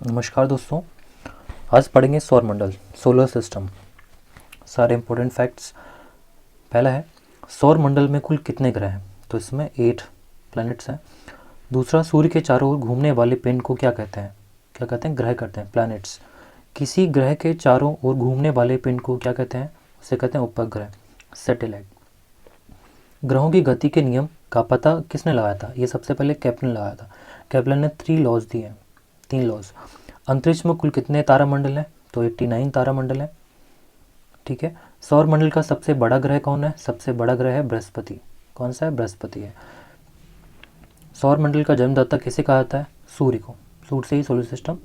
नमस्कार दोस्तों, आज पढ़ेंगे सौरमंडल, सोलर सिस्टम। सारे इंपॉर्टेंट फैक्ट्स। पहला है, सौरमंडल में कुल कितने ग्रह हैं? तो इसमें 8 प्लैनेट्स हैं। दूसरा, सूर्य के चारों ओर घूमने वाले पिंड को क्या कहते हैं? क्या कहते हैं? ग्रह कहते हैं, प्लैनेट्स। किसी ग्रह के चारों ओर घूमने वाले पिंड को क्या कहते हैं? उसे कहते हैं उपग्रह, सैटेलाइट। ग्रहों की गति के नियम का पता किसने लगाया था? ये सबसे पहले केपलर ने लगाया था। केपलर ने 3 लॉज दिए हैं, 3 लॉज। अंतरिक्ष में कुल कितने तारामंडल हैं? तो 89 तारामंडल हैं। ठीक है। सौरमंडल का सबसे बड़ा ग्रह कौन है? सबसे बड़ा ग्रह है बृहस्पति। कौन सा है? बृहस्पति है। सौरमंडल का जन्मदाता किसे कहा जाता है? सूर्य को। सूर्य से ही सोलर सिस्टम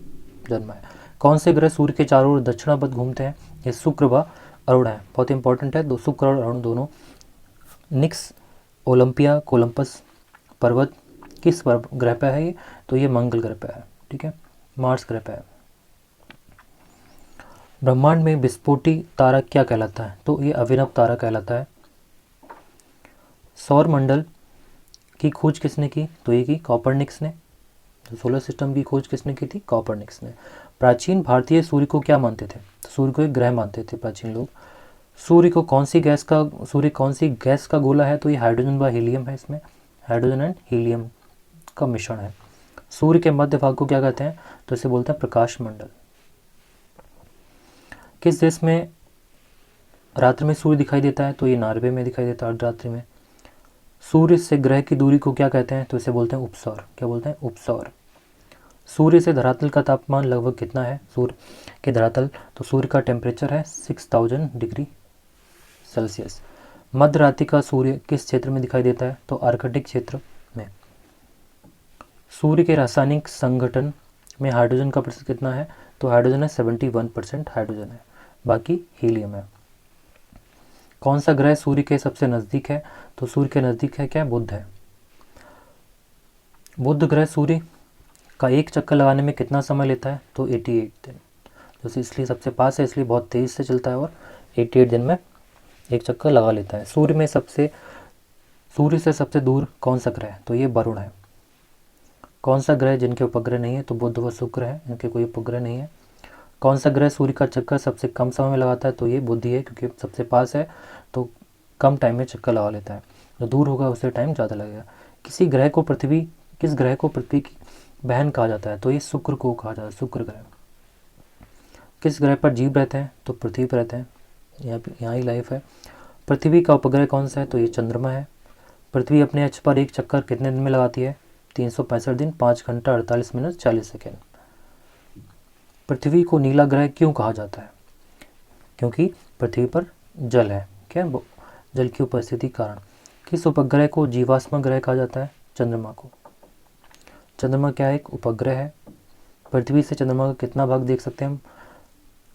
जन्मा है। कौन से ग्रह सूर्य के चारों ओर दक्षिणावर्त घूमते हैं? ये शुक्र व अरुण है। बहुत इंपॉर्टेंट है, शुक्र और अरुण दोनों। निक्स ओलंपिया कोलंपस पर्वत किस ग्रह पर है? ये तो ये मंगल ग्रह पर है। ठीक है, मार्स ग्रह पर है। ब्रह्मांड में विस्फोटी तारा क्या कहलाता है? तो ये अभिनव तारा कहलाता है। सौरमंडल की खोज किसने की? तो ये की कॉपरनिकस ने। तो सोलर सिस्टम की खोज किसने की थी? कॉपरनिकस ने। प्राचीन भारतीय सूर्य को क्या मानते थे? तो सूर्य को एक ग्रह मानते थे प्राचीन लोग। सूर्य कौन सी गैस का गोला है? तो ये हाइड्रोजन व हीलियम है। इसमें हाइड्रोजन एंड हीलियम का मिश्रण है। सूर्य के मध्य भाग को क्या कहते हैं? तो इसे बोलते हैं प्रकाश मंडल। किस देश में रात्रि में सूर्य दिखाई देता है? तो ये नॉर्वे में दिखाई देता है अर्धरात्रि में। सूर्य से ग्रह की दूरी को क्या कहते हैं? तो इसे बोलते हैं उपसौर। क्या बोलते हैं? उपसौर। सूर्य से धरातल का तापमान लगभग कितना है? सूर्य के धरातल, तो सूर्य का टेम्परेचर है 6000 डिग्री सेल्सियस। मध्य रात्रि का सूर्य किस क्षेत्र में दिखाई देता है? तो आर्कटिक क्षेत्र में। सूर्य के रासायनिक संगठन में हाइड्रोजन का प्रतिशत कितना है? तो हाइड्रोजन है 71% हाइड्रोजन है, बाकी हीलियम है। कौन सा ग्रह सूर्य के सबसे नज़दीक है? तो सूर्य के नज़दीक है क्या? बुध है। बुध ग्रह सूर्य का एक चक्कर लगाने में कितना समय लेता है? तो 88 दिन। तो इसलिए सबसे पास है, इसलिए बहुत तेज़ से चलता है और 88 दिन में एक चक्कर लगा लेता है। सूर्य से सबसे दूर कौन सा ग्रह है? तो ये वरुण है। कौन सा ग्रह जिनके उपग्रह नहीं है? तो बुध व शुक्र है, इनके कोई उपग्रह नहीं है। कौन सा ग्रह सूर्य का चक्कर सबसे कम समय में लगाता है? तो ये बुध ही है, क्योंकि सबसे पास है तो कम टाइम में चक्कर लगा लेता है। जो दूर होगा उसे टाइम ज़्यादा लगेगा। किस ग्रह को पृथ्वी की बहन कहा जाता है? तो ये शुक्र को कहा जाता है, शुक्र ग्रह। किस ग्रह पर जीव रहते हैं? तो पृथ्वी पर रहते हैं, यहाँ ही लाइफ है। पृथ्वी का उपग्रह कौन सा है? तो ये चंद्रमा है। पृथ्वी अपने अक्ष पर एक चक्कर कितने दिन में लगाती है? 365 दिन, 5 घंटा 48 मिनट 40 सेकेंड। पृथ्वी को नीला ग्रह क्यों कहा जाता है? क्योंकि पृथ्वी पर जल है। क्या? जल की उपस्थिति के कारण। किस उपग्रह को जीवाश्म ग्रह कहा जाता है? चंद्रमा को। चंद्रमा क्या है? एक उपग्रह है। पृथ्वी से चंद्रमा का कितना भाग देख सकते हैं हम?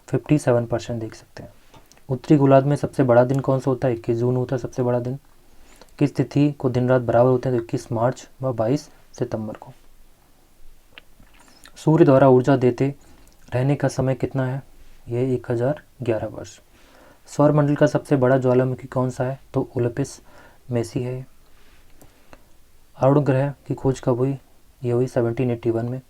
57% देख सकते हैं। उत्तरी गोलार्ध में सबसे बड़ा दिन कौन सा होता है? 21 जून होता है सबसे बड़ा दिन। किस तिथि को दिन रात बराबर होते हैं? तो 21 मार्च व 22 सितंबर को। सूर्य द्वारा ऊर्जा देते रहने का समय कितना है? ये 1011 वर्ष। सौरमंडल का सबसे बड़ा ज्वालामुखी कौन सा है? तो ओलंपस मेसी है। अरुण ग्रह की खोज कब हुई? ये हुई 1781 में।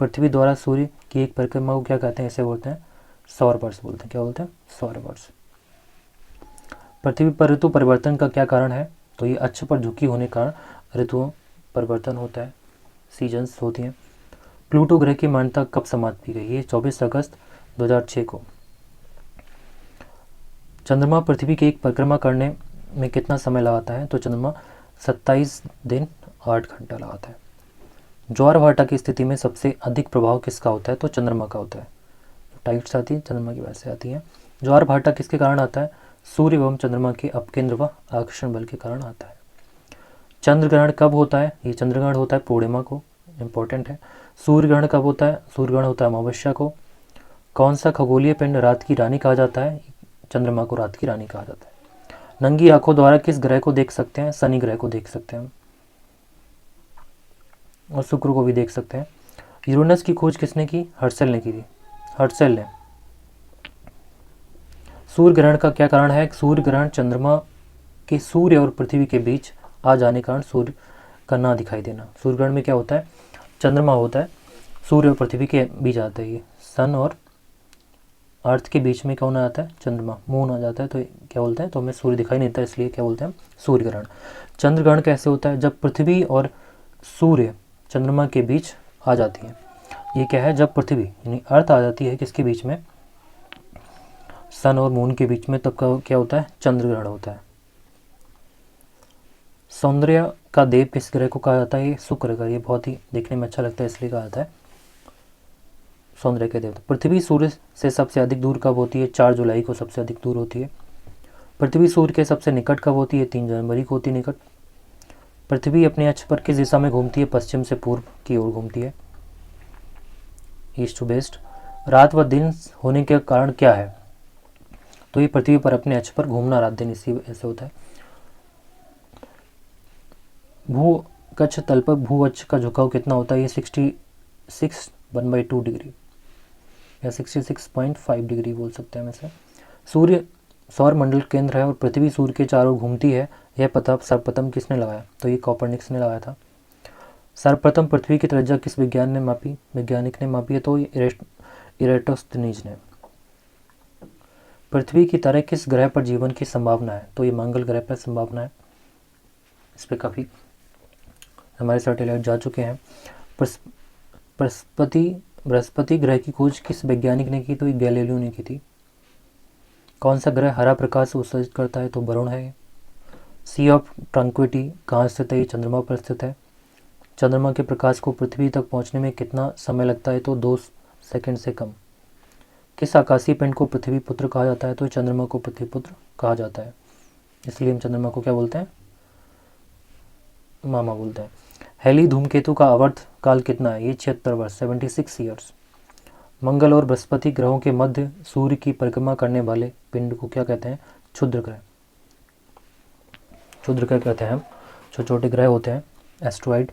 पृथ्वी द्वारा सूर्य की एक परिक्रमा को क्या कहते हैं? इसे बोलते हैं सौर वर्ष बोलते हैं। क्या बोलते हैं? सौर वर्ष। पृथ्वी पर ऋतु परिवर्तन का क्या कारण है? तो ये अक्ष पर झुकी होने का ऋतुओं परिवर्तन होता है, सीजन्स होती हैं। प्लूटो ग्रह की मान्यता कब समाप्त की गई? ये 24 अगस्त 2006 को। चंद्रमा पृथ्वी की एक परिक्रमा करने में कितना समय लगाता है? तो चंद्रमा 27 दिन 8 घंटा लगाता है। ज्वार भाटा की स्थिति में सबसे अधिक प्रभाव किसका होता है? तो चंद्रमा का होता है। टाइड्स आती है चंद्रमा की वजह से आती हैं। ज्वार भाटा किसके कारण आता है? सूर्य एवं चंद्रमा के अपकेंद्र व आकर्षण बल के कारण आता है। चंद्र ग्रहण कब होता है? ये चंद्र ग्रहण होता है पूर्णिमा को, इंपॉर्टेंट है। सूर्य ग्रहण कब होता है? सूर्य ग्रहण होता है अमावस्या को। कौन सा खगोलीय पिंड रात की रानी कहा जाता है? चंद्रमा को रात की रानी कहा जाता है। नंगी आंखों द्वारा किस ग्रह को देख सकते हैं? शनि ग्रह को देख सकते हैं और शुक्र को भी देख सकते हैं। यूरेनस की खोज किसने की? हर्शल ने की थी, हर्शल ने। सूर्य ग्रहण का क्या कारण है? सूर्य ग्रहण चंद्रमा के सूर्य और पृथ्वी के बीच आ जाने के कारण सूर्य का ना दिखाई देना। सूर्य ग्रहण में क्या होता है, चंद्रमा होता है, सूर्य और पृथ्वी के बीच आता है, ये सन और अर्थ के बीच में कौन आ जाता है, चंद्रमा, मून आ जाता है, तो क्या बोलते हैं, तो हमें सूर्य दिखाई नहीं देता, इसलिए क्या बोलते हैं, सूर्य ग्रहण। चंद्र ग्रहण कैसे होता है, जब पृथ्वी और सूर्य चंद्रमा के बीच आ जाती है। ये क्या है, जब पृथ्वी यानी अर्थ आ जाती है किसके बीच में, सन और मून के बीच में, तब का क्या होता है, चंद्र ग्रहण होता है। सौंदर्य का देव किस ग्रह को कहा जाता है, ये शुक्र ग्रह, ये बहुत ही देखने में अच्छा लगता है इसलिए कहा जाता है सौंदर्य के देवता। पृथ्वी सूर्य से सबसे अधिक दूर कब होती है, 4 जुलाई को सबसे अधिक दूर होती है। पृथ्वी सूर्य के सबसे निकट कब होती है, 3 जनवरी को होती है निकट। पृथ्वी अपने अक्ष पर किस दिशा में घूमती है, पश्चिम से पूर्व की ओर घूमती है, ईस्ट टू वेस्ट। रात व दिन होने के कारण क्या है, तो ये पृथ्वी पर अपने अक्ष पर घूमना रात दिन इसी ऐसे होता है। भू कक्ष तल पर भू अक्ष का झुकाव कितना होता है, ये 66 डिग्री या 66.5 डिग्री बोल सकते हैं हम इसे। सूर्य सौर मंडल केंद्र है और पृथ्वी सूर्य के चारों ओर घूमती है, यह पता सर्वप्रथम किसने लगाया, तो ये कॉपरनिकस ने लगाया था। सर्वप्रथम पृथ्वी की त्रिज्या किस वैज्ञानिक ने मापी है, तो इरेटोस्थनीज ने। पृथ्वी की तरह किस ग्रह पर जीवन की संभावना है, तो ये मंगल ग्रह पर संभावना है, इस पर काफ़ी हमारे सैटेलाइट जा चुके हैं। बृहस्पति ग्रह की खोज किस वैज्ञानिक ने की, तो ये गैलीलियो ने की थी। कौन सा ग्रह हरा प्रकाश उत्सर्जित करता है, तो वरुण है। सी ऑफ ट्रंक्विटी कहाँ स्थित है, ये चंद्रमा पर स्थित है। चंद्रमा के प्रकाश को पृथ्वी तक पहुंचने में कितना समय लगता है, तो 2 सेकंड से कम। किस आकाशीय पिंड को पृथ्वी पुत्र कहा जाता है, तो चंद्रमा को पृथ्वी पुत्र कहा जाता है, इसलिए हम चंद्रमा को क्या बोलते हैं, मामा बोलते हैं। हेली धूमकेतु का आवर्त काल कितना है, ये 76 वर्ष 76 ईयर्स। मंगल और बृहस्पति ग्रहों के मध्य सूर्य की परिक्रमा करने वाले पिंड को क्या कहते हैं, क्षुद्र ग्रह। क्षुद्र ग्रह कहते हैं हम, छोटे छोटे ग्रह होते हैं, एस्ट्रॉइड।